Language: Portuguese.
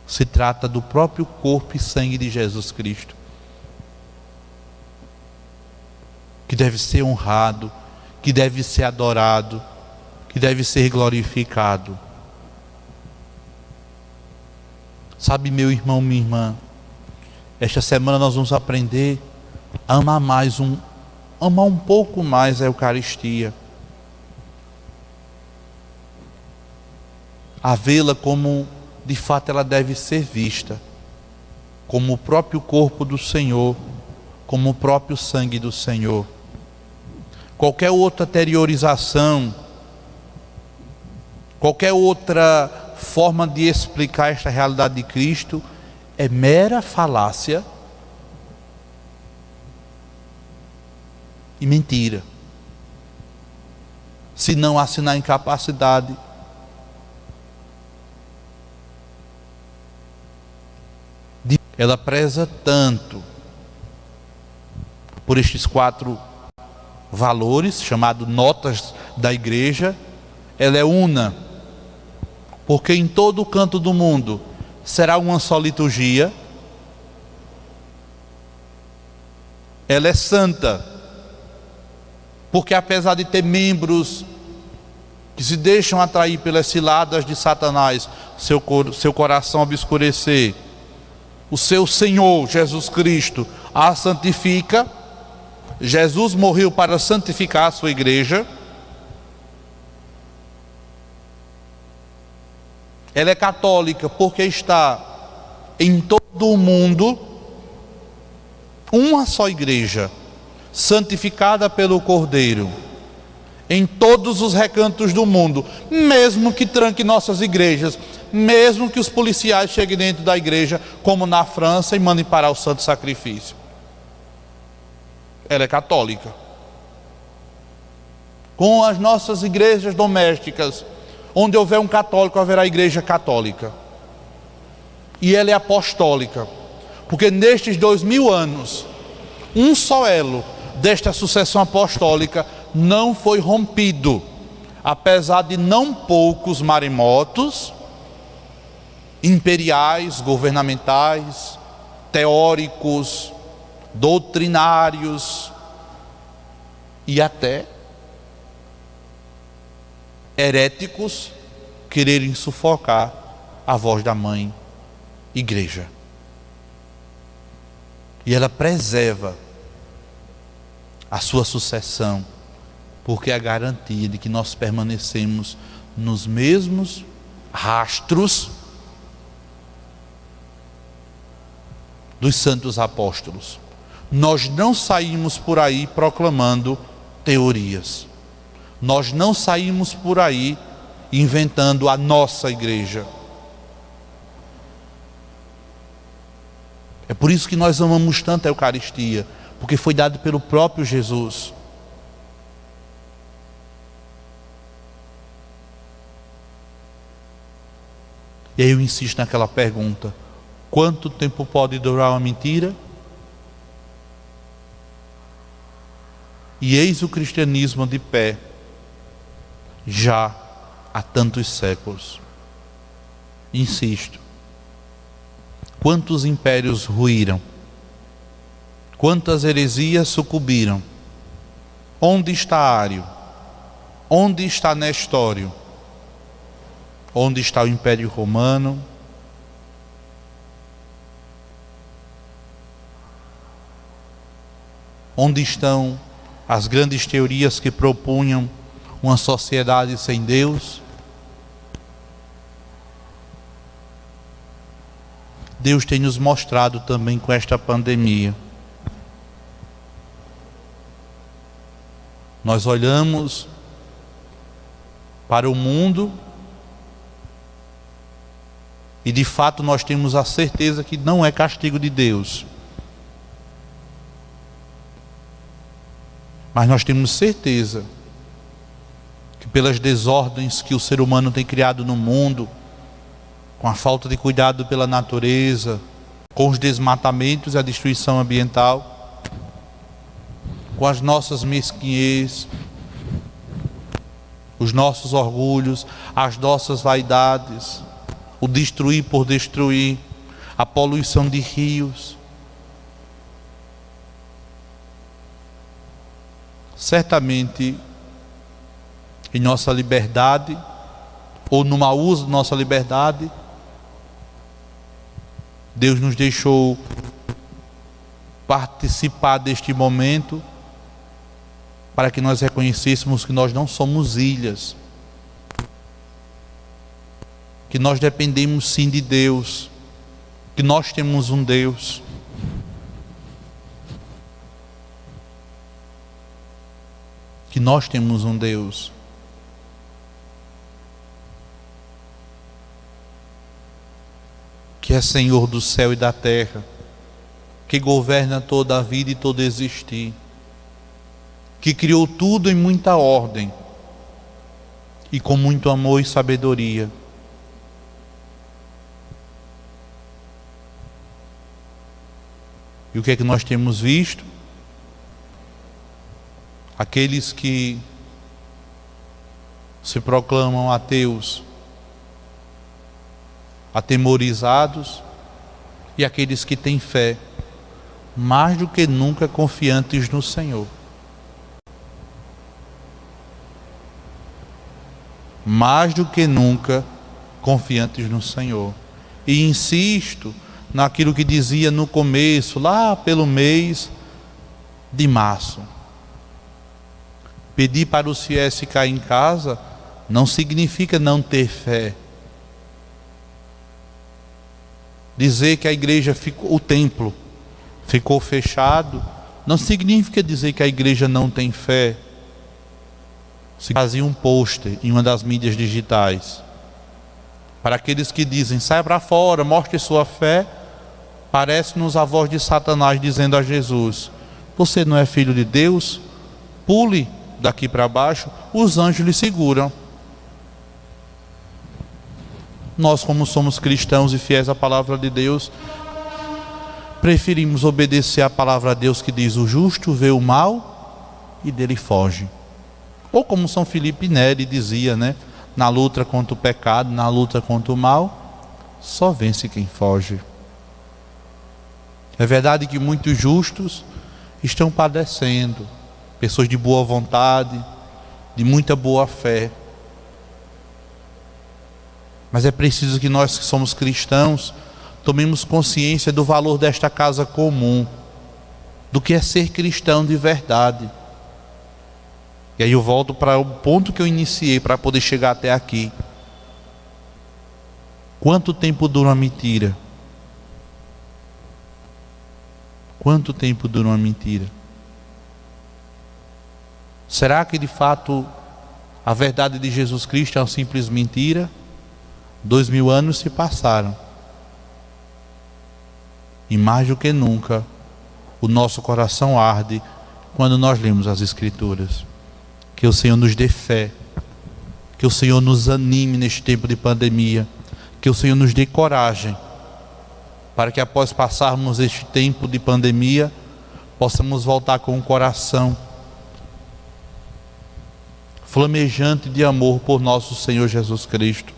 Se trata do próprio corpo e sangue de Jesus Cristo, que deve ser honrado, que deve ser adorado, que deve ser glorificado. Sabe, meu irmão, minha irmã, esta semana nós vamos aprender a amar amar um pouco mais a Eucaristia, a vê-la como de fato ela deve ser vista, como o próprio corpo do Senhor, como o próprio sangue do Senhor. Qualquer outra exteriorização, qualquer outra forma de explicar esta realidade de Cristo é mera falácia e mentira, se não assinar incapacidade de... Ela preza tanto por estes 4 valores, chamados notas da igreja. Ela é una, porque em todo o canto do mundo será uma só liturgia. Ela é santa, porque apesar de ter membros que se deixam atrair pelas ciladas de Satanás, seu coração obscurecer, o seu Senhor Jesus Cristo a santifica. Jesus morreu para santificar a sua igreja. Ela é católica porque está em todo o mundo uma só igreja, santificada pelo Cordeiro, em todos os recantos do mundo, mesmo que tranque nossas igrejas, mesmo que os policiais cheguem dentro da igreja, como na França, e mandem parar o santo sacrifício. Ela é católica. Com as nossas igrejas domésticas, onde houver um católico, haverá igreja católica. E ela é apostólica, porque nestes 2000 anos, um só elo desta sucessão apostólica não foi rompido, apesar de não poucos maremotos imperiais, governamentais, teóricos, doutrinários e até heréticos quererem sufocar a voz da mãe igreja. E ela preserva a sua sucessão, porque é a garantia de que nós permanecemos nos mesmos rastros dos santos apóstolos. Nós não saímos por aí proclamando teorias. Nós não saímos por aí inventando a nossa igreja. É por isso que nós amamos tanto a Eucaristia, porque foi dado pelo próprio Jesus. E aí eu insisto naquela pergunta: quanto tempo pode durar uma mentira? E eis o cristianismo de pé, já há tantos séculos. Insisto, quantos impérios ruíram, quantas heresias sucumbiram. Onde está Ário? Onde está Nestório? Onde está o Império Romano? Onde estão as grandes teorias que propunham uma sociedade sem Deus? Deus tem nos mostrado também com esta pandemia. Nós olhamos para o mundo e de fato nós temos a certeza que não é castigo de Deus. Mas nós temos certeza que pelas desordens que o ser humano tem criado no mundo, com a falta de cuidado pela natureza, com os desmatamentos e a destruição ambiental, com as nossas mesquinhez, os nossos orgulhos, as nossas vaidades, o destruir por destruir, a poluição de rios. Certamente, em nossa liberdade, ou no mau uso de nossa liberdade, Deus nos deixou participar deste momento para que nós reconhecêssemos que nós não somos ilhas, que nós dependemos sim de Deus, que nós temos um Deus. Que nós temos um Deus. Que é Senhor do céu e da terra, que governa toda a vida e todo existir, que criou tudo em muita ordem e com muito amor e sabedoria. E o que é que nós temos visto? Aqueles que se proclamam ateus, atemorizados, e aqueles que têm fé, mais do que nunca confiantes no Senhor. Mais do que nunca confiantes no Senhor. E insisto naquilo que dizia no começo, lá pelo mês de março. Pedir para os fiéis ficar em casa não significa não ter fé. Dizer que a igreja o templo ficou fechado não significa dizer que a igreja não tem fé. Se fazia um pôster em uma das mídias digitais para aqueles que dizem: saia para fora, mostre sua fé. Parece-nos a voz de Satanás dizendo a Jesus: você não é filho de Deus? Pule daqui para baixo, os anjos lhe seguram. Nós, como somos cristãos e fiéis à palavra de Deus, preferimos obedecer à palavra de Deus que diz: o justo vê o mal e dele foge. Ou como São Filipe Neri dizia, né? Na luta contra o pecado, na luta contra o mal, só vence quem foge. É verdade que muitos justos estão padecendo, pessoas de boa vontade, de muita boa fé. Mas é preciso que nós que somos cristãos tomemos consciência do valor desta casa comum, do que é ser cristão de verdade. E aí eu volto para o ponto que eu iniciei para poder chegar até aqui. Quanto tempo dura uma mentira? Quanto tempo dura uma mentira? Será que de fato a verdade de Jesus Cristo é uma simples mentira? 2000 anos se passaram. E mais do que nunca, o nosso coração arde quando nós lemos as Escrituras. Que o Senhor nos dê fé, que o Senhor nos anime neste tempo de pandemia, que o Senhor nos dê coragem, para que após passarmos este tempo de pandemia, possamos voltar com o coração flamejante de amor por nosso Senhor Jesus Cristo.